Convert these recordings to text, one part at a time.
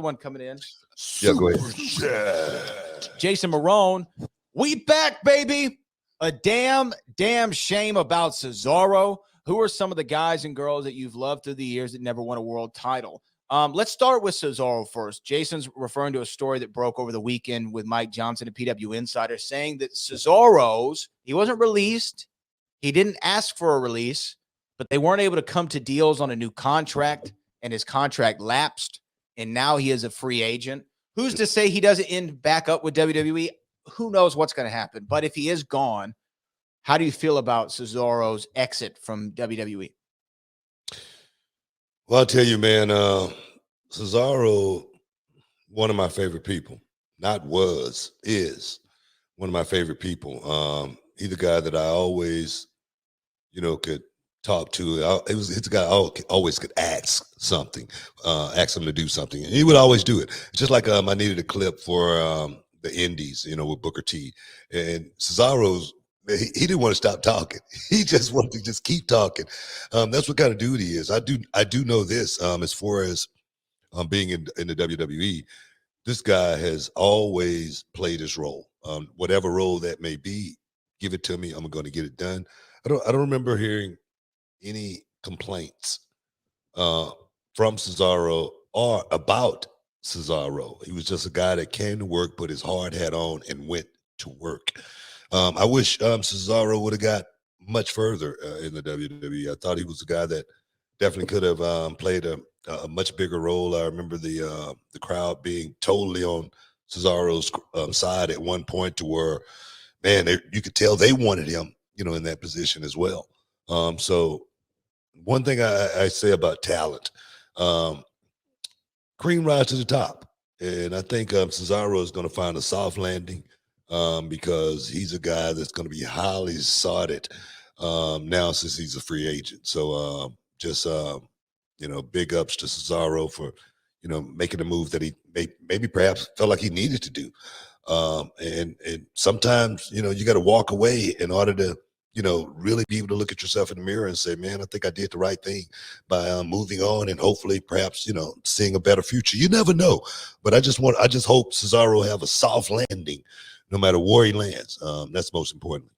one coming in. Yeah, go ahead. Jason Marone, we back, baby. A damn shame about Cesaro. Who are some of the guys and girls that you've loved through the years that never won a world title? Let's start with Cesaro first. Jason's referring to a story that broke over the weekend with Mike Johnson and PW Insider, saying that Cesaro's, he wasn't released. He didn't ask for a release, but they weren't able to come to deals on a new contract, and his contract lapsed, and now he is a free agent. Who's to say he doesn't end back up with WWE? Who knows what's going to happen? But if he is gone, how do you feel about Cesaro's exit from WWE? Well, I'll tell you, man, Cesaro, one of my favorite people, is one of my favorite people. He's the guy that I always, could talk to. He's the guy I always could ask something, ask him to do something. And he would always do it. Just like I needed a clip for the Indies, with Booker T. And Cesaro's, he didn't want to stop talking. He just wanted to just keep talking. That's what kind of dude he is. I do know this, as far as being in the WWE, this guy has always played his role. Whatever role that may be, give it to me. I'm going to get it done. I don't remember hearing any complaints from Cesaro or about Cesaro. He was just a guy that came to work, put his hard hat on, and went to work. I wish Cesaro would have got much further in the WWE. I thought he was a guy that definitely could have played a much bigger role. I remember the crowd being totally on Cesaro's side at one point, to where, man, you could tell they wanted him, in that position as well. So one thing I say about talent, cream rise to the top. And I think Cesaro is going to find a soft landing, because he's a guy that's going to be highly sought now since he's a free agent. So big ups to Cesaro for, making a move that he maybe perhaps felt like he needed to do. And sometimes, you got to walk away in order to, really be able to look at yourself in the mirror and say, man, I think I did the right thing by moving on, and hopefully perhaps, seeing a better future. You never know. But I just hope Cesaro have a soft landing no matter where he lands. That's most important.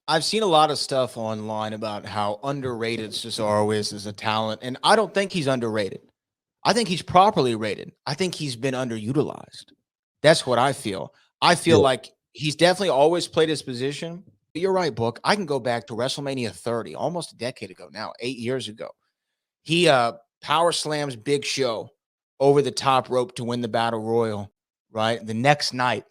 I've seen a lot of stuff online about how underrated Cesaro is as a talent, and I don't think he's underrated. I think he's properly rated. I think he's been underutilized. That's what I feel. I feel like he's definitely always played his position. But you're right, Book. I can go back to WrestleMania 30, almost a decade ago now, 8 years ago. He power slams Big Show over the top rope to win the Battle Royal, right? The next night,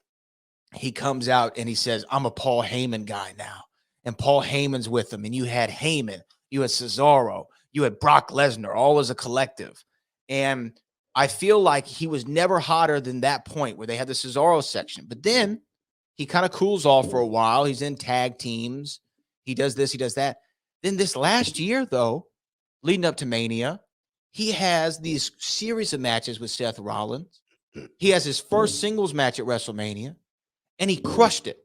he comes out and he says, I'm a Paul Heyman guy now. And Paul Heyman's with him. And you had Heyman, you had Cesaro, you had Brock Lesnar, all as a collective. And I feel like he was never hotter than that point where they had the Cesaro section. But then he kind of cools off for a while. He's in tag teams. He does this, he does that. Then this last year, though, leading up to Mania, he has these series of matches with Seth Rollins. He has his first singles match at WrestleMania, and he crushed it.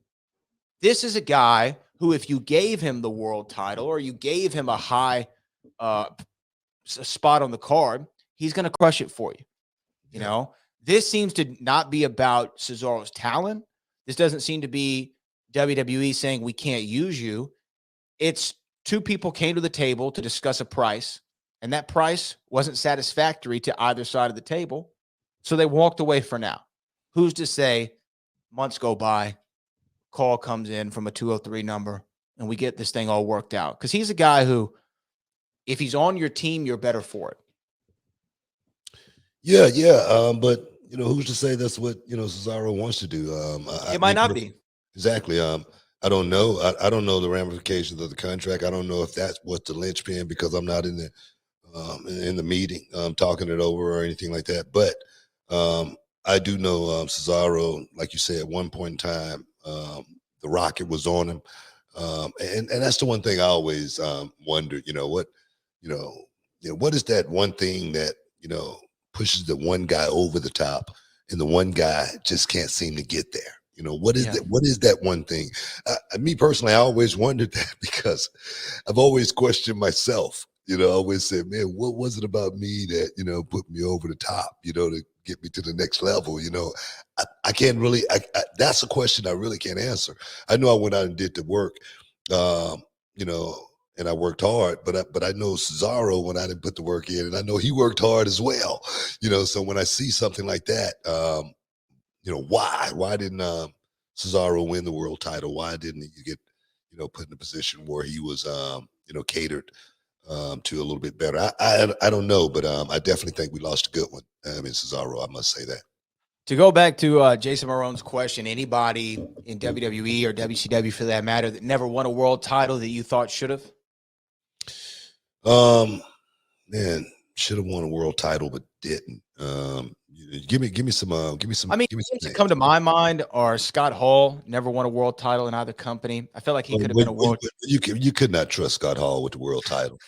This is a guy who, if you gave him the world title or you gave him a high spot on the card, he's going to crush it for you. This seems to not be about Cesaro's talent. This doesn't seem to be WWE saying we can't use you. It's two people came to the table to discuss a price, and that price wasn't satisfactory to either side of the table. So they walked away for now. Who's to say months go by, call comes in from a 203 number, and we get this thing all worked out? Because he's a guy who, if he's on your team, you're better for it. Yeah. But who's to say that's what Cesaro wants to do? It might not be. Exactly. I don't know. I don't know the ramifications of the contract. I don't know if that's what's the linchpin, because I'm not in the meeting talking it over or anything like that. But I do know Cesaro, like you said, at one point in time, the rocket was on him. And that's the one thing I always wondered, what is that one thing that, pushes the one guy over the top and the one guy just can't seem to get there? What is that? What is that one thing? Me personally, I always wondered that, because I've always questioned myself. always said, man, what was it about me that, put me over the top, to get me to the next level? I can't really, that's a question I really can't answer. I know I went out and did the work, um, you know, and I worked hard, but I know Cesaro when I didn't put the work in, and I know he worked hard as well, so when I see something like that, why didn't Cesaro win the world title? Why didn't he get, put in a position where he was, catered to a little bit better? I don't know, but I definitely think we lost a good one. In Cesaro, I must say that. To go back to Jason Marone's question, anybody in WWE or WCW for that matter that never won a world title that you thought should have? Man, should have won a world title but didn't. Give me some. I mean, Give me some names that names. come to my mind are Scott Hall, never won a world title in either company. I feel like he could have been a world. You could not trust Scott Hall with the world title.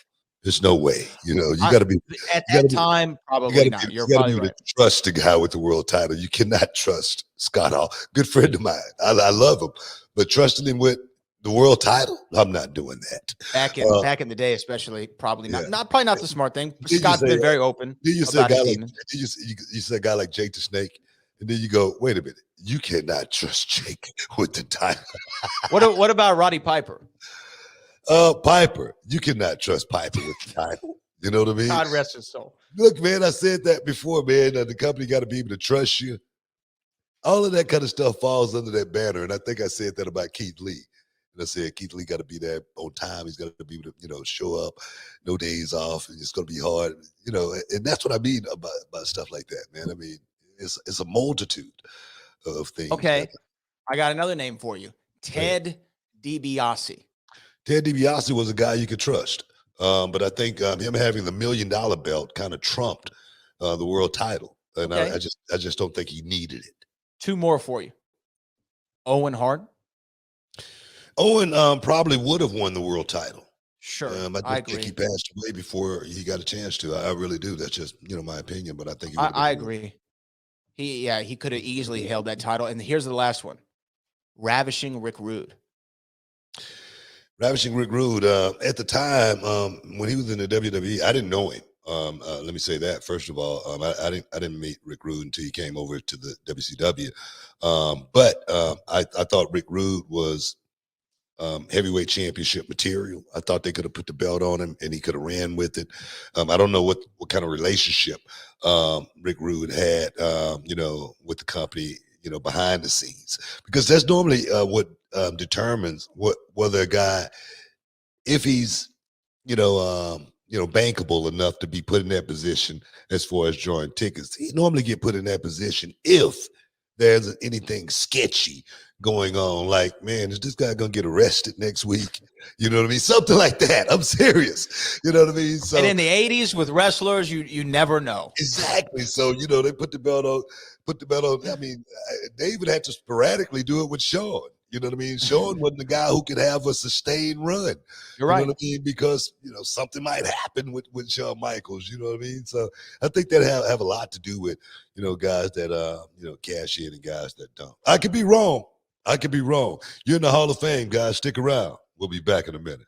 There's no way. You I, got to be at you got to that be time, probably not. You're you got to probably be able right. to trust the guy with the world title. You cannot trust Scott Hall. Good friend of mine. I love him, but trusting him with the world title, I'm not doing that. Back in the day, especially, probably Yeah. probably not the smart thing. Did you Scott's say, been very open Then you say a about guy his like demons. you said a guy like Jake the Snake, and then you go, wait a minute, you cannot trust Jake with the title. What about Roddy Piper? Piper, you cannot trust Piper with the title. You know what I mean? God rest his soul. Look, man, I said that before, man. The company got to be able to trust you. All of that kind of stuff falls under that banner, and I think I said that about Keith Lee. And I said Keith Lee got to be there on time. He's got to be able to, show up, no days off, and it's going to be hard, And that's what I mean about stuff like that, man. I mean, it's a multitude of things. Okay, I got another name for you, Ted DiBiase. Ted DiBiase was a guy you could trust, but I think him having the $1 million belt kind of trumped the world title, and Okay. I just don't think he needed it. Two more for you. Owen Hart. Owen probably would have won the world title. Sure, I think he passed away before he got a chance to. I really do. That's just my opinion, but I think I agree. He could have easily held that title. And here's the last one: Ravishing Rick Rude. Ravishing Rick Rude. At the time when he was in the WWE, I didn't know him. Let me say that first of all. I didn't meet Rick Rude until he came over to the WCW. But I thought Rick Rude was heavyweight championship material. I thought they could have put the belt on him and he could have ran with it. I don't know what kind of relationship Rick Rude had, with the company, behind the scenes, because that's normally what determines whether a guy, if he's, bankable enough to be put in that position as far as drawing tickets. He normally get put in that position if there's anything sketchy going on, like, man, is this guy gonna get arrested next week? You know what I mean? Something like that. I'm serious. You know what I mean? So, and in the 80s with wrestlers, you never know. Exactly. So, they put the belt on. I mean, David had to sporadically do it with Shawn. You know what I mean? Shawn wasn't the guy who could have a sustained run. You're right. You know what I mean? Because, something might happen with Shawn Michaels. You know what I mean? So I think that have a lot to do with, guys that, cash in and guys that don't. I could be wrong. You're in the Hall of Fame, guys. Stick around. We'll be back in a minute.